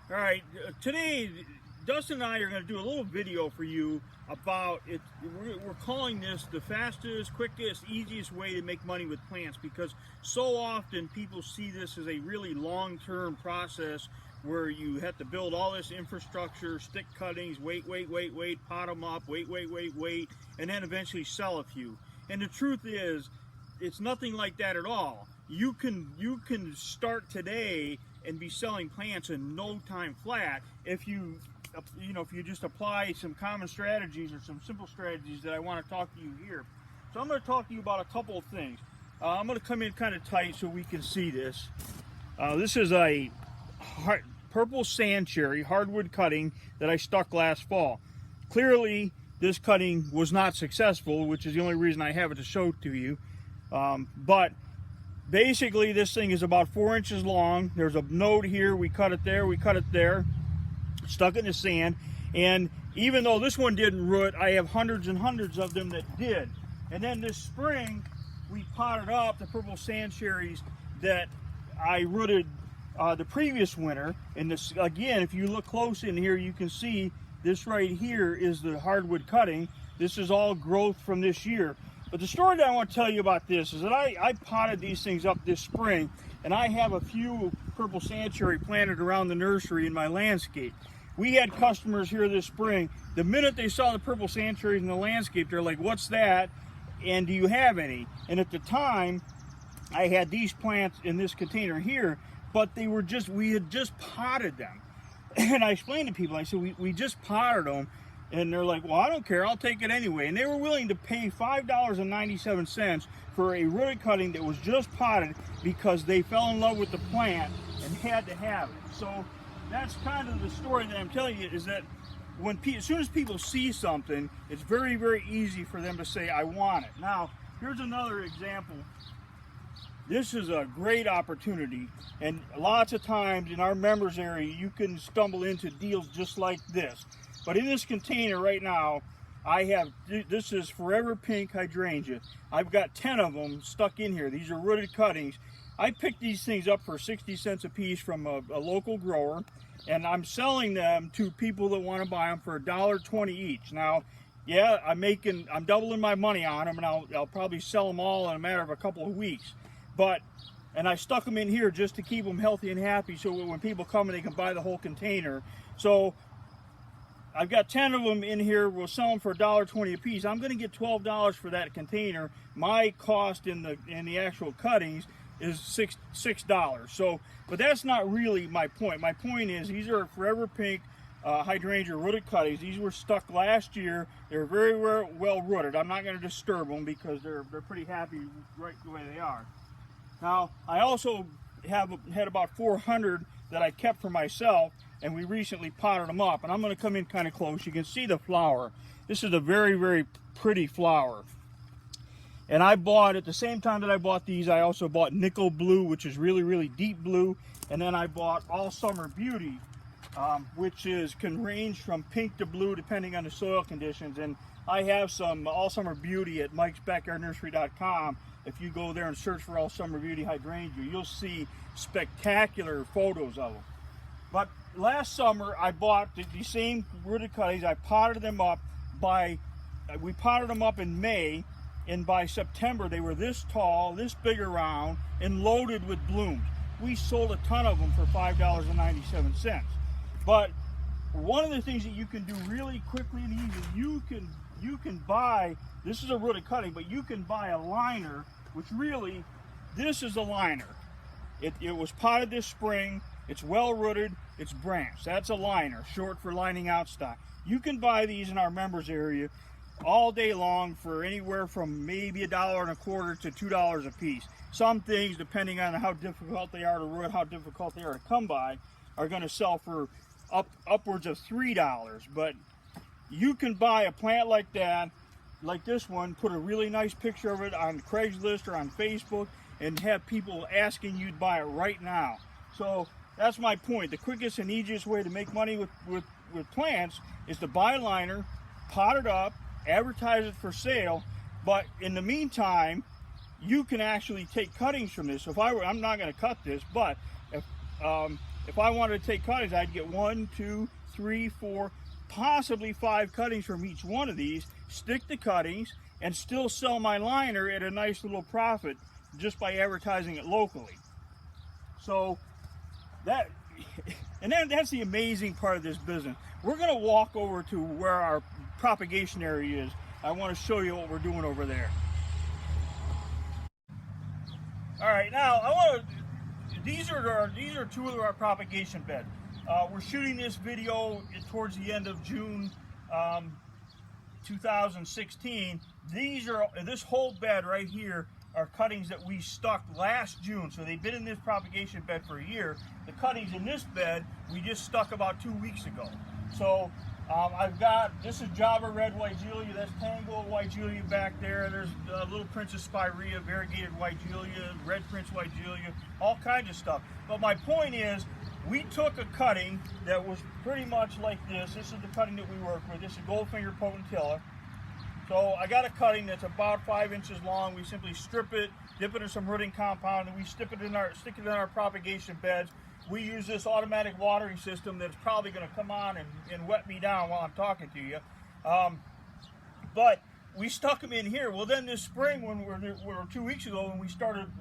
All right, today Dustin and I are going to do a little video for you about it. We're calling this the fastest, quickest, easiest way to make money with plants, because so often people see this as a really long-term process where you have to build all this infrastructure, stick cuttings, wait, pot them up, wait, and then eventually sell a few. And the truth is, it's nothing like that at all. You can start today and be selling plants in no time flat if you just apply some common strategies or some simple strategies that I want to talk to you here. So I'm going to talk to you about a couple of things. I'm going to come in kind of tight so we can see this. This is a purple sand cherry hardwood cutting that I stuck last fall. Clearly this cutting was not successful, which is the only reason I have it to show to you. But basically this thing is about 4 inches long. There's a node here, we cut it there, stuck it in the sand. And even though this one didn't root, I have hundreds and hundreds of them that did. And then this spring we potted up the purple sand cherries that I rooted the previous winter. And this, again, if you look close in here, you can see this right here is the hardwood cutting. This is all growth from this year. But the story that I want to tell you about this is that I potted these things up this spring, and I have a few purple sand cherry planted around the nursery in my landscape. We had customers here this spring. The minute they saw the purple sand cherries in the landscape, they're like, "What's that? And do you have any?" And at the time, I had these plants in this container here, but they were we had just potted them. And I explained to people, I said, we just potted them. And they're like, "Well, I don't care, I'll take it anyway." And they were willing to pay $5.97 for a rooted cutting that was just potted because they fell in love with the plant and had to have it. So that's kind of the story that I'm telling you, is that as soon as people see something, it's very, very easy for them to say, "I want it." Now, here's another example. This is a great opportunity, and lots of times in our members area, you can stumble into deals just like this. But in this container right now, this is Forever Pink hydrangea. I've got 10 of them stuck in here. These are rooted cuttings. I picked these things up for 60 cents a piece from a local grower, and I'm selling them to people that want to buy them for $1.20 each. Now, yeah, I'm doubling my money on them, and I'll probably sell them all in a matter of a couple of weeks. And I stuck them in here just to keep them healthy and happy, so when people come and they can buy the whole container. So I've got 10 of them in here. We'll sell them for $1.20 a piece. I'm going to get $12 for that container. My cost in the actual cuttings is $6. So, but that's not really my point. My point is, these are Forever Pink hydrangea rooted cuttings. These were stuck last year. They're very well rooted. I'm not going to disturb them because they're pretty happy right the way they are. Now, I also had about 400 that I kept for myself, and we recently potted them up. And I'm going to come in kind of close. You can see the flower. This is a very, very pretty flower. And I bought, at the same time that I bought these, I also bought nickel blue, which is really, really deep blue. And then I bought All Summer Beauty, which can range from pink to blue depending on the soil conditions. And I have some All Summer Beauty at mikesbackyardnursery.com. If you go there and search for All Summer Beauty hydrangea, you'll see spectacular photos of them. But last summer, I bought the same rooted cuttings. I potted them up we potted them up in May, and by September, they were this tall, this big around, and loaded with blooms. We sold a ton of them for $5.97. But one of the things that you can do really quickly and easy, you can buy, this is a rooted cutting, but you can buy a liner, which really, this is a liner. It was potted this spring. It's well rooted, it's branched. That's a liner, short for lining out stock. You can buy these in our members area all day long for anywhere from maybe $1.25 to $2 a piece. Some things, depending on how difficult they are to root, how difficult they are to come by, are going to sell for upwards of $3. But you can buy a plant like that, like this one, put a really nice picture of it on Craigslist or on Facebook, and have people asking you to buy it right now. So that's my point. The quickest and easiest way to make money with plants is to buy a liner, pot it up, advertise it for sale. But in the meantime, you can actually take cuttings from this. So I'm not going to cut this, but if I wanted to take cuttings, I'd get 1, 2, 3, 4, possibly 5 cuttings from each one of these, stick the cuttings, and still sell my liner at a nice little profit just by advertising it locally. So that, and then that's the amazing part of this business. We're going to walk over to where our propagation area is. I want to show you what we're doing over there. All right, now I want to. These are 2 of our propagation beds. We're shooting this video towards the end of June 2016. This whole bed right here are cuttings that we stuck last June, so they've been in this propagation bed for a year. The cuttings in this bed we just stuck about 2 weeks ago. So I've got, this is Java Red Weigelia, that's Tango Weigelia back there. There's little Princess Spirea, variegated Weigelia, Red Prince Weigelia, all kinds of stuff. But my point is, we took a cutting that was pretty much like this. This is the cutting that we work with. This is Goldfinger Potentilla. So I got a cutting that's about 5 inches long. We simply strip it, dip it in some rooting compound, and we stick it in our propagation beds. We use this automatic watering system that's probably going to come on and wet me down while I'm talking to you. But we stuck them in here. Well, then this spring, when we're 2 weeks ago, when we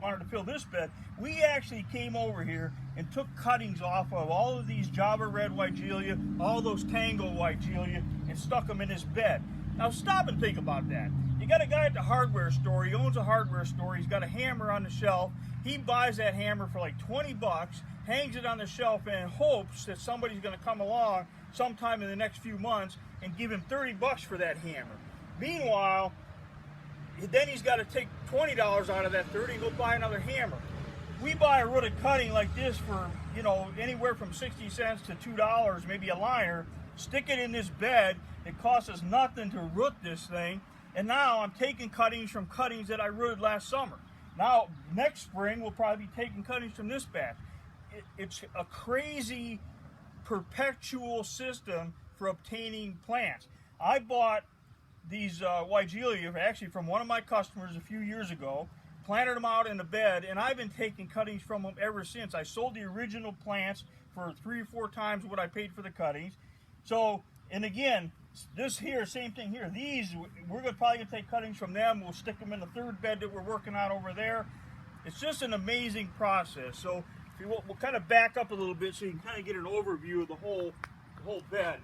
wanted to fill this bed, we actually came over here and took cuttings off of all of these Java Red Weigelia, all those Tango Weigelia, and stuck them in this bed. Now stop and think about that. You got a guy at the hardware store, he owns a hardware store, he's got a hammer on the shelf, he buys that hammer for like 20 bucks, hangs it on the shelf and hopes that somebody's gonna come along sometime in the next few months and give him 30 bucks for that hammer. Meanwhile, then he's got to take $20 out of that 30 and go buy another hammer. We buy a rooted cutting like this for, you know, anywhere from 60 cents to $2, maybe a liner, stick it in this bed. It costs us nothing to root this thing, and now I'm taking cuttings from cuttings that I rooted last summer. Now, next spring, we'll probably be taking cuttings from this batch. It's a crazy perpetual system for obtaining plants. I bought these Weigelia actually from one of my customers a few years ago, planted them out in the bed, and I've been taking cuttings from them ever since. I sold the original plants for 3 or 4 times what I paid for the cuttings. So, and again, this here, same thing here. These, we're probably going to take cuttings from them. We'll stick them in the 3rd bed that we're working on over there. It's just an amazing process. So, if you will, we'll kind of back up a little bit so you can kind of get an overview of the whole bed.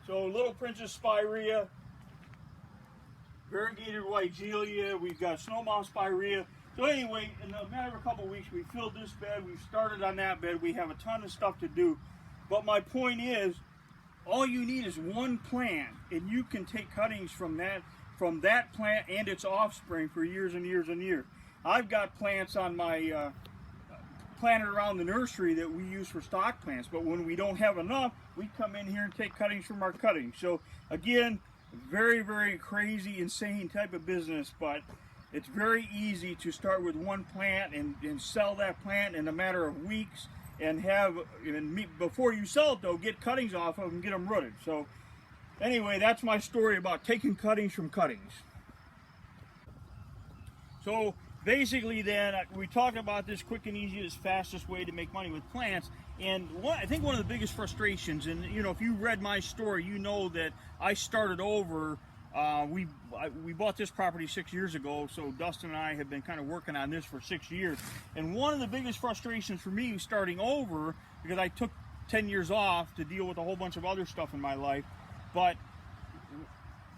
So, Little Princess Spirea, variegated Weigelia, we've got Snowmount Spirea. So anyway, in a matter of a couple of weeks, we filled this bed, we've started on that bed, we have a ton of stuff to do. But my point is, all you need is one plant, and you can take cuttings from that plant and its offspring for years and years and years. I've got plants on my planted around the nursery that we use for stock plants, but when we don't have enough, we come in here and take cuttings from our cuttings. So again, very, very crazy, insane type of business, but it's very easy to start with one plant and sell that plant in a matter of weeks, and before you sell it though, get cuttings off of them and get them rooted. So anyway, that's my story about taking cuttings from cuttings. So basically then, we talked about this quick and easiest, fastest way to make money with plants. And I think one of the biggest frustrations, and you know, if you read my story, you know that I started over. We bought this property 6 years ago, so Dustin and I have been kind of working on this for 6 years. And one of the biggest frustrations for me starting over, because I took 10 years off to deal with a whole bunch of other stuff in my life, but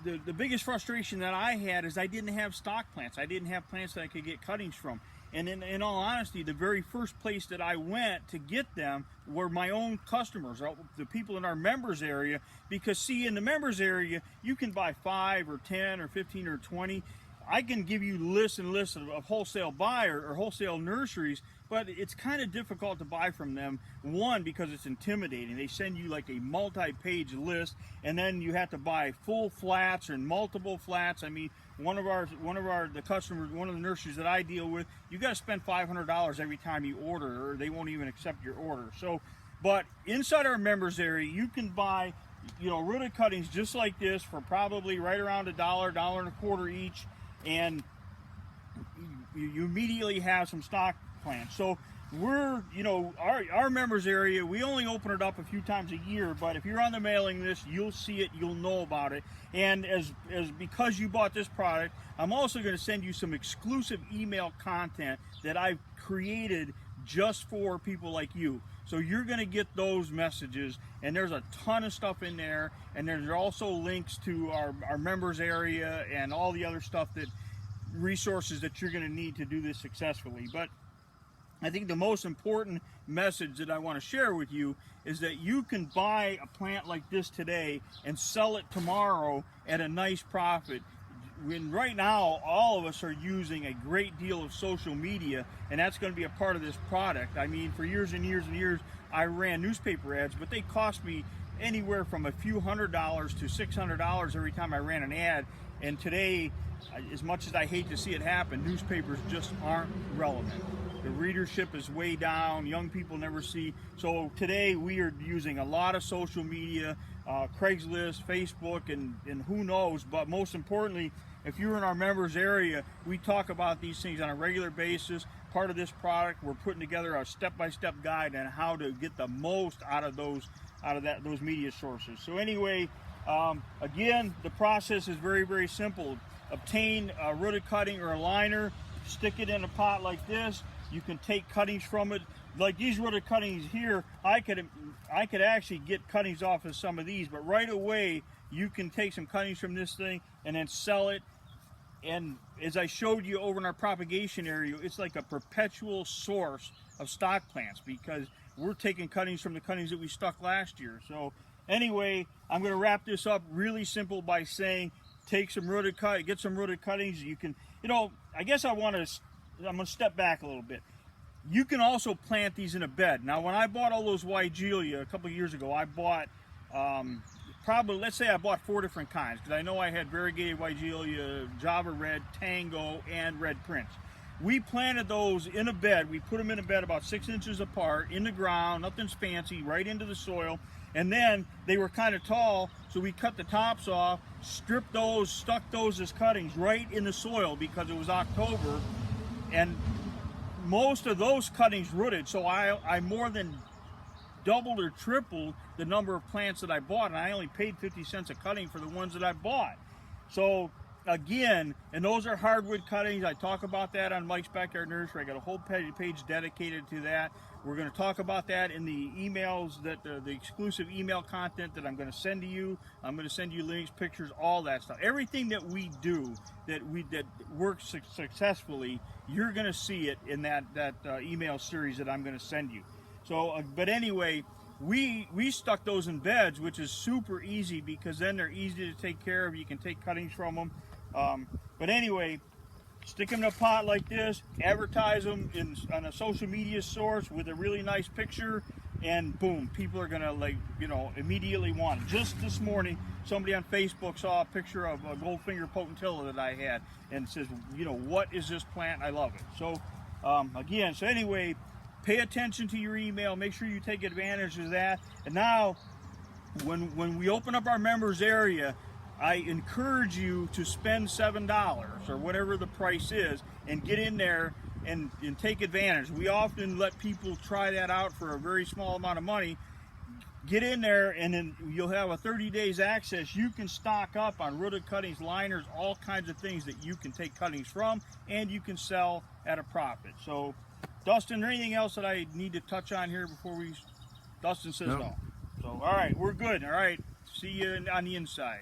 the biggest frustration that I had is I didn't have stock plants. I didn't have plants that I could get cuttings from. And in all honesty, the very first place that I went to get them were my own customers, the people in our members area. Because see, in the members area, you can buy 5 or 10 or 15 or 20. I can give you lists and lists of wholesale buyer or wholesale nurseries, but it's kind of difficult to buy from them. One, because it's intimidating. They send you like a multi-page list, and then you have to buy full flats or multiple flats. I mean, one of the customers, one of the nurseries that I deal with, you got to spend $500 every time you order, or they won't even accept your order. So, but inside our members area, you can buy, you know, rooted cuttings just like this for probably right around $1, $1.25 each, and you immediately have some stock plants. So we're, you know, our members area, we only open it up a few times a year, but if you're on the mailing list, you'll see it, you'll know about it. And as because you bought this product, I'm also going to send you some exclusive email content that I've created just for people like you. So you're going to get those messages, and there's a ton of stuff in there, and there's also links to our members area and all the other stuff, that resources that you're going to need to do this successfully. But I think the most important message that I want to share with you is that you can buy a plant like this today and sell it tomorrow at a nice profit. When right now all of us are using a great deal of social media, and that's going to be a part of this product. I mean, for years and years and years I ran newspaper ads, but they cost me anywhere from a few $100s to $600 every time I ran an ad. And today, as much as I hate to see it happen, newspapers just aren't relevant. The readership is way down. Young people never see. So today we are using a lot of social media, Craigslist, Facebook, and who knows. But most importantly, if you're in our members area, we talk about these things on a regular basis. Part of this product, we're putting together a step-by-step guide on how to get the most out of those media sources. So anyway, again, the process is very, very simple. Obtain a rooted cutting or a liner, stick it in a pot like this. You can take cuttings from it. Like these rooted cuttings here, I could actually get cuttings off of some of these, but right away you can take some cuttings from this thing and then sell it. And as I showed you over in our propagation area, it's like a perpetual source of stock plants, because we're taking cuttings from the cuttings that we stuck last year. So anyway, I'm going to wrap this up really simple by saying, take some rooted get some rooted cuttings. You can, you know, I guess I'm going to step back a little bit. You can also plant these in a bed. Now, when I bought all those Weigelia a couple of years ago, I bought probably, let's say I bought 4 different kinds, because I know I had variegated Weigelia, Java Red, Tango, and Red Prince. We planted those in a bed. We put them in a bed about 6 inches apart in the ground, nothing's fancy, right into the soil. And then they were kind of tall, so we cut the tops off, stripped those, stuck those as cuttings right in the soil because it was October. And most of those cuttings rooted, so I more than doubled or tripled the number of plants that I bought, and I only paid 50 cents a cutting for the ones that I bought. So again, and those are hardwood cuttings. I talk about that on Mike's Backyard Nursery. I got a whole page dedicated to that. We're going to talk about that in the emails, that the exclusive email content that I'm going to send to you. I'm going to send you links, pictures, all that stuff. Everything that we do that works successfully, you're going to see it in that email series that I'm going to send you. So, but anyway, we stuck those in beds, which is super easy because then they're easy to take care of. You can take cuttings from them. But anyway, stick them in a pot like this, advertise them on a social media source with a really nice picture, and boom, people are gonna, like, you know, immediately want it. Just this morning, somebody on Facebook saw a picture of a Goldfinger potentilla that I had and says, you know, what is this plant? I love it. So again, so anyway, pay attention to your email. Make sure you take advantage of that. And now, when we open up our members area, I encourage you to spend $7 or whatever the price is and get in there and take advantage. We often let people try that out for a very small amount of money. Get in there and then you'll have a 30 days access. You can stock up on rooted cuttings, liners, all kinds of things that you can take cuttings from and you can sell at a profit. So, Dustin, is there anything else that I need to touch on here before we... Dustin says no. So, all right, we're good. All right, see you on the inside.